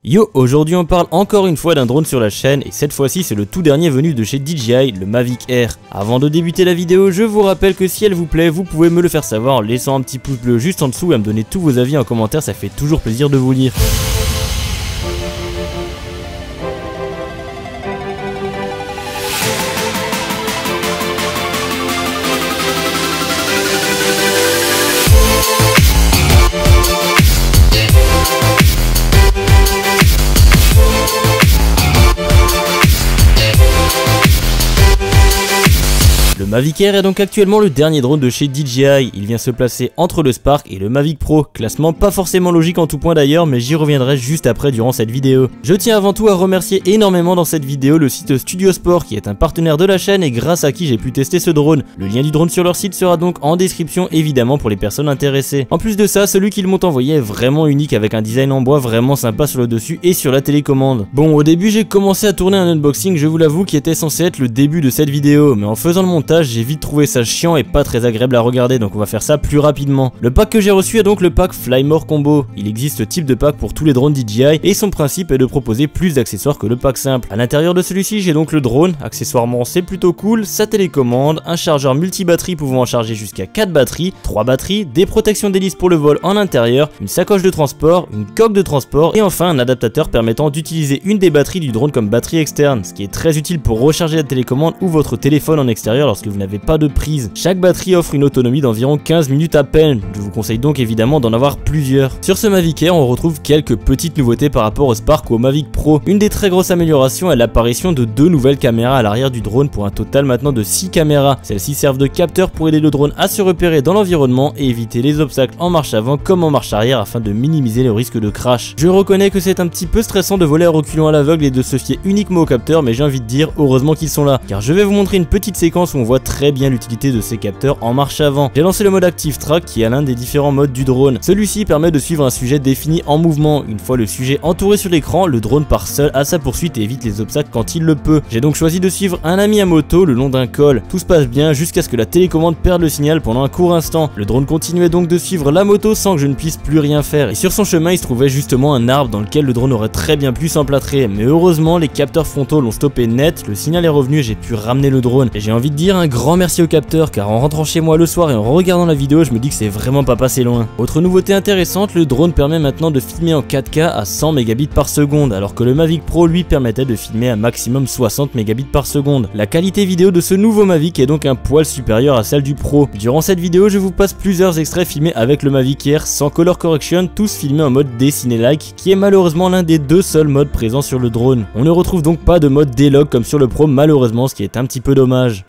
Yo, aujourd'hui on parle encore une fois d'un drone sur la chaîne et cette fois-ci c'est le tout dernier venu de chez DJI, le Mavic Air. Avant de débuter la vidéo, je vous rappelle que si elle vous plaît, vous pouvez me le faire savoir en laissant un petit pouce bleu juste en dessous et à me donner tous vos avis en commentaire, ça fait toujours plaisir de vous lire. Le Mavic Air est donc actuellement le dernier drone de chez DJI, il vient se placer entre le Spark et le Mavic Pro, classement pas forcément logique en tout point d'ailleurs, mais j'y reviendrai juste après durant cette vidéo. Je tiens avant tout à remercier énormément dans cette vidéo le site Studio Sport qui est un partenaire de la chaîne et grâce à qui j'ai pu tester ce drone. Le lien du drone sur leur site sera donc en description évidemment pour les personnes intéressées. En plus de ça, celui qu'ils m'ont envoyé est vraiment unique avec un design en bois vraiment sympa sur le dessus et sur la télécommande. Bon, au début j'ai commencé à tourner un unboxing, je vous l'avoue, qui était censé être le début de cette vidéo, mais en faisant le montage, j'ai vite trouvé ça chiant et pas très agréable à regarder, donc on va faire ça plus rapidement. Le pack que j'ai reçu est donc le pack Flymore Combo. Il existe ce type de pack pour tous les drones DJI et son principe est de proposer plus d'accessoires que le pack simple. À l'intérieur de celui-ci, j'ai donc le drone, accessoirement c'est plutôt cool, sa télécommande, un chargeur multi-batterie pouvant en charger jusqu'à 4 batteries, 3 batteries, des protections d'hélice pour le vol en intérieur, une sacoche de transport, une coque de transport et enfin un adaptateur permettant d'utiliser une des batteries du drone comme batterie externe, ce qui est très utile pour recharger la télécommande ou votre téléphone en extérieur lorsque vous n'avez pas de prise. Chaque batterie offre une autonomie d'environ 15 minutes à peine, je vous conseille donc évidemment d'en avoir plusieurs. Sur ce Mavic Air, on retrouve quelques petites nouveautés par rapport au Spark ou au Mavic Pro. Une des très grosses améliorations est l'apparition de 2 nouvelles caméras à l'arrière du drone pour un total maintenant de 6 caméras. Celles-ci servent de capteurs pour aider le drone à se repérer dans l'environnement et éviter les obstacles en marche avant comme en marche arrière afin de minimiser le risque de crash. Je reconnais que c'est un petit peu stressant de voler à reculons à l'aveugle et de se fier uniquement aux capteurs, mais j'ai envie de dire heureusement qu'ils sont là, car je vais vous montrer une petite séquence où on voit très bien l'utilité de ces capteurs en marche avant. J'ai lancé le mode Active Track qui est l'un des différents modes du drone. Celui-ci permet de suivre un sujet défini en mouvement. Une fois le sujet entouré sur l'écran, le drone part seul à sa poursuite et évite les obstacles quand il le peut. J'ai donc choisi de suivre un ami à moto le long d'un col. Tout se passe bien jusqu'à ce que la télécommande perde le signal pendant un court instant. Le drone continuait donc de suivre la moto sans que je ne puisse plus rien faire. Et sur son chemin, il se trouvait justement un arbre dans lequel le drone aurait très bien pu s'emplâtrer. Mais heureusement, les capteurs frontaux l'ont stoppé net, le signal est revenu et j'ai pu ramener le drone. Et j'ai envie de dire un grand merci aux capteurs car en rentrant chez moi le soir et en regardant la vidéo, je me dis que c'est vraiment pas passé loin. Autre nouveauté intéressante, le drone permet maintenant de filmer en 4K à 100 mégabits par seconde, alors que le Mavic Pro lui permettait de filmer à maximum 60 mégabits par seconde. La qualité vidéo de ce nouveau Mavic est donc un poil supérieure à celle du Pro. Durant cette vidéo, je vous passe plusieurs extraits filmés avec le Mavic Air sans color correction, tous filmés en mode dessiné-like, qui est malheureusement l'un des 2 seuls modes présents sur le drone. On ne retrouve donc pas de mode D-Log comme sur le Pro malheureusement, ce qui est un petit peu dommage.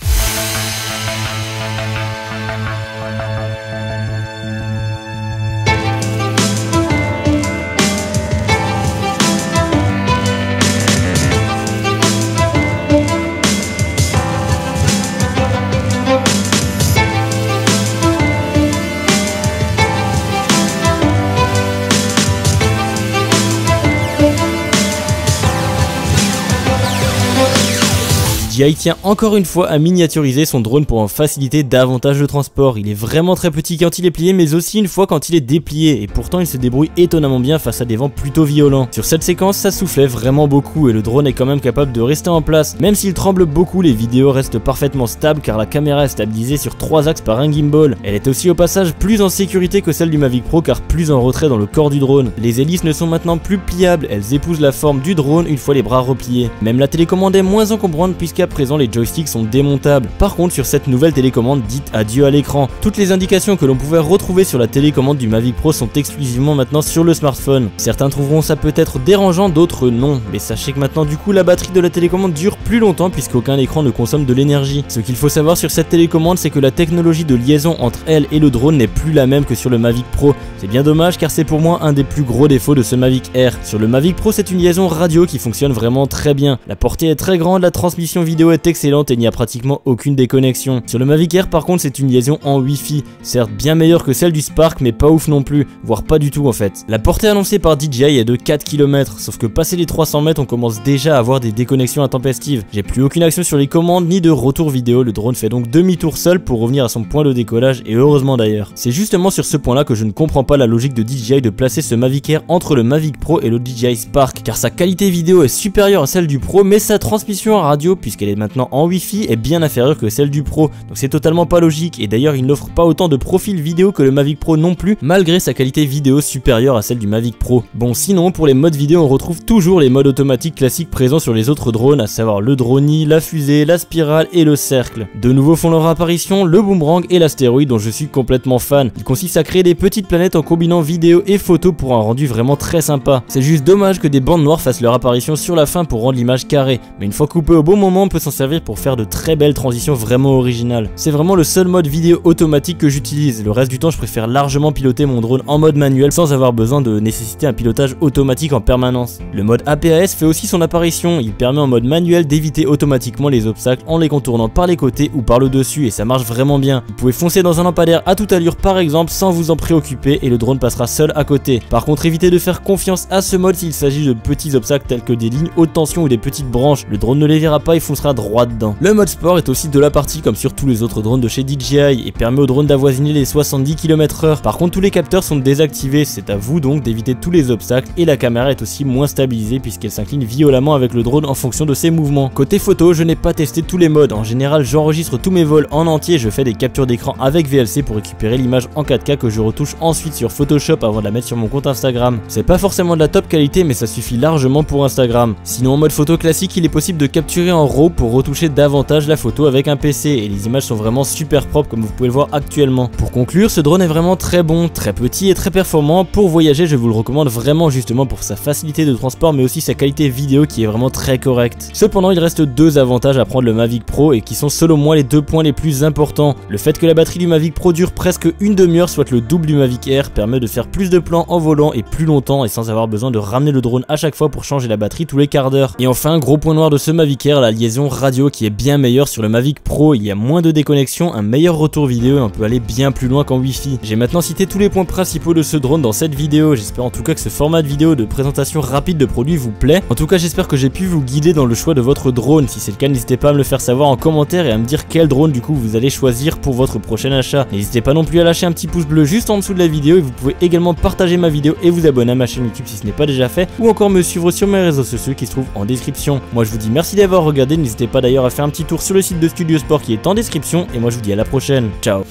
DJI tient encore une fois à miniaturiser son drone pour en faciliter davantage le transport. Il est vraiment très petit quand il est plié mais aussi une fois quand il est déplié et pourtant il se débrouille étonnamment bien face à des vents plutôt violents. Sur cette séquence ça soufflait vraiment beaucoup et le drone est quand même capable de rester en place. Même s'il tremble beaucoup, les vidéos restent parfaitement stables car la caméra est stabilisée sur 3 axes par un gimbal. Elle est aussi au passage plus en sécurité que celle du Mavic Pro car plus en retrait dans le corps du drone. Les hélices ne sont maintenant plus pliables, elles épousent la forme du drone une fois les bras repliés. Même la télécommande est moins encombrante puisqu'à présent les joysticks sont démontables. Par contre sur cette nouvelle télécommande, dites adieu à l'écran. Toutes les indications que l'on pouvait retrouver sur la télécommande du Mavic Pro sont exclusivement maintenant sur le smartphone. Certains trouveront ça peut-être dérangeant, d'autres non, mais sachez que maintenant du coup la batterie de la télécommande dure plus longtemps puisqu'aucun écran ne consomme de l'énergie. Ce qu'il faut savoir sur cette télécommande, c'est que la technologie de liaison entre elle et le drone n'est plus la même que sur le Mavic Pro. C'est bien dommage car c'est pour moi un des plus gros défauts de ce Mavic Air. Sur le Mavic Pro, c'est une liaison radio qui fonctionne vraiment très bien. La portée est très grande, la transmission vidéo vidéo est excellente et il n'y a pratiquement aucune déconnexion. Sur le Mavic Air par contre c'est une liaison en Wi-Fi, certes bien meilleure que celle du Spark mais pas ouf non plus, voire pas du tout en fait. La portée annoncée par DJI est de 4 km, sauf que passé les 300 mètres on commence déjà à avoir des déconnexions intempestives. J'ai plus aucune action sur les commandes ni de retour vidéo, le drone fait donc demi-tour seul pour revenir à son point de décollage et heureusement d'ailleurs. C'est justement sur ce point là que je ne comprends pas la logique de DJI de placer ce Mavic Air entre le Mavic Pro et le DJI Spark, car sa qualité vidéo est supérieure à celle du Pro mais sa transmission en radio, puisqu'elle est maintenant en Wi-Fi, est bien inférieure que celle du Pro, donc c'est totalement pas logique et d'ailleurs il n'offre pas autant de profils vidéo que le Mavic Pro non plus, malgré sa qualité vidéo supérieure à celle du Mavic Pro. Bon sinon pour les modes vidéo on retrouve toujours les modes automatiques classiques présents sur les autres drones, à savoir le droni, la fusée, la spirale et le cercle. De nouveau font leur apparition le boomerang et l'astéroïde dont je suis complètement fan. Il consiste à créer des petites planètes en combinant vidéo et photo pour un rendu vraiment très sympa. C'est juste dommage que des bandes noires fassent leur apparition sur la fin pour rendre l'image carrée, mais une fois coupé au bon moment on peut s'en servir pour faire de très belles transitions vraiment originales. C'est vraiment le seul mode vidéo automatique que j'utilise, le reste du temps je préfère largement piloter mon drone en mode manuel sans avoir besoin de nécessiter un pilotage automatique en permanence. Le mode APAS fait aussi son apparition, il permet en mode manuel d'éviter automatiquement les obstacles en les contournant par les côtés ou par le dessus et ça marche vraiment bien. Vous pouvez foncer dans un lampadaire à toute allure par exemple sans vous en préoccuper et le drone passera seul à côté. Par contre évitez de faire confiance à ce mode s'il s'agit de petits obstacles tels que des lignes haute tension ou des petites branches, le drone ne les verra pas et foncera droit dedans. Le mode sport est aussi de la partie comme sur tous les autres drones de chez DJI et permet au drone d'avoisiner les 70 km/h. Par contre tous les capteurs sont désactivés, c'est à vous donc d'éviter tous les obstacles et la caméra est aussi moins stabilisée puisqu'elle s'incline violemment avec le drone en fonction de ses mouvements. Côté photo je n'ai pas testé tous les modes, en général j'enregistre tous mes vols en entier, je fais des captures d'écran avec VLC pour récupérer l'image en 4K que je retouche ensuite sur Photoshop avant de la mettre sur mon compte Instagram. C'est pas forcément de la top qualité mais ça suffit largement pour Instagram. Sinon en mode photo classique il est possible de capturer en RAW pour retoucher davantage la photo avec un PC et les images sont vraiment super propres comme vous pouvez le voir actuellement. Pour conclure, ce drone est vraiment très bon, très petit et très performant. Pour voyager je vous le recommande vraiment justement pour sa facilité de transport mais aussi sa qualité vidéo qui est vraiment très correcte. Cependant il reste deux avantages à prendre le Mavic Pro et qui sont selon moi les deux points les plus importants. Le fait que la batterie du Mavic Pro dure presque une demi-heure, soit le double du Mavic Air, permet de faire plus de plans en volant et plus longtemps et sans avoir besoin de ramener le drone à chaque fois pour changer la batterie tous les quarts d'heure. Et enfin, gros point noir de ce Mavic Air, la liaison radio qui est bien meilleure sur le Mavic Pro, il y a moins de déconnexion, un meilleur retour vidéo et on peut aller bien plus loin qu'en Wi-Fi. J'ai maintenant cité tous les points principaux de ce drone dans cette vidéo, j'espère en tout cas que ce format de vidéo de présentation rapide de produits vous plaît. En tout cas j'espère que j'ai pu vous guider dans le choix de votre drone, si c'est le cas n'hésitez pas à me le faire savoir en commentaire et à me dire quel drone du coup vous allez choisir pour votre prochain achat. N'hésitez pas non plus à lâcher un petit pouce bleu juste en dessous de la vidéo et vous pouvez également partager ma vidéo et vous abonner à ma chaîne YouTube si ce n'est pas déjà fait ou encore me suivre sur mes réseaux sociaux qui se trouvent en description. Moi je vous dis merci d'avoir regardé, n'hésitez pas d'ailleurs à faire un petit tour sur le site de Studio Sport qui est en description et moi je vous dis à la prochaine. Ciao.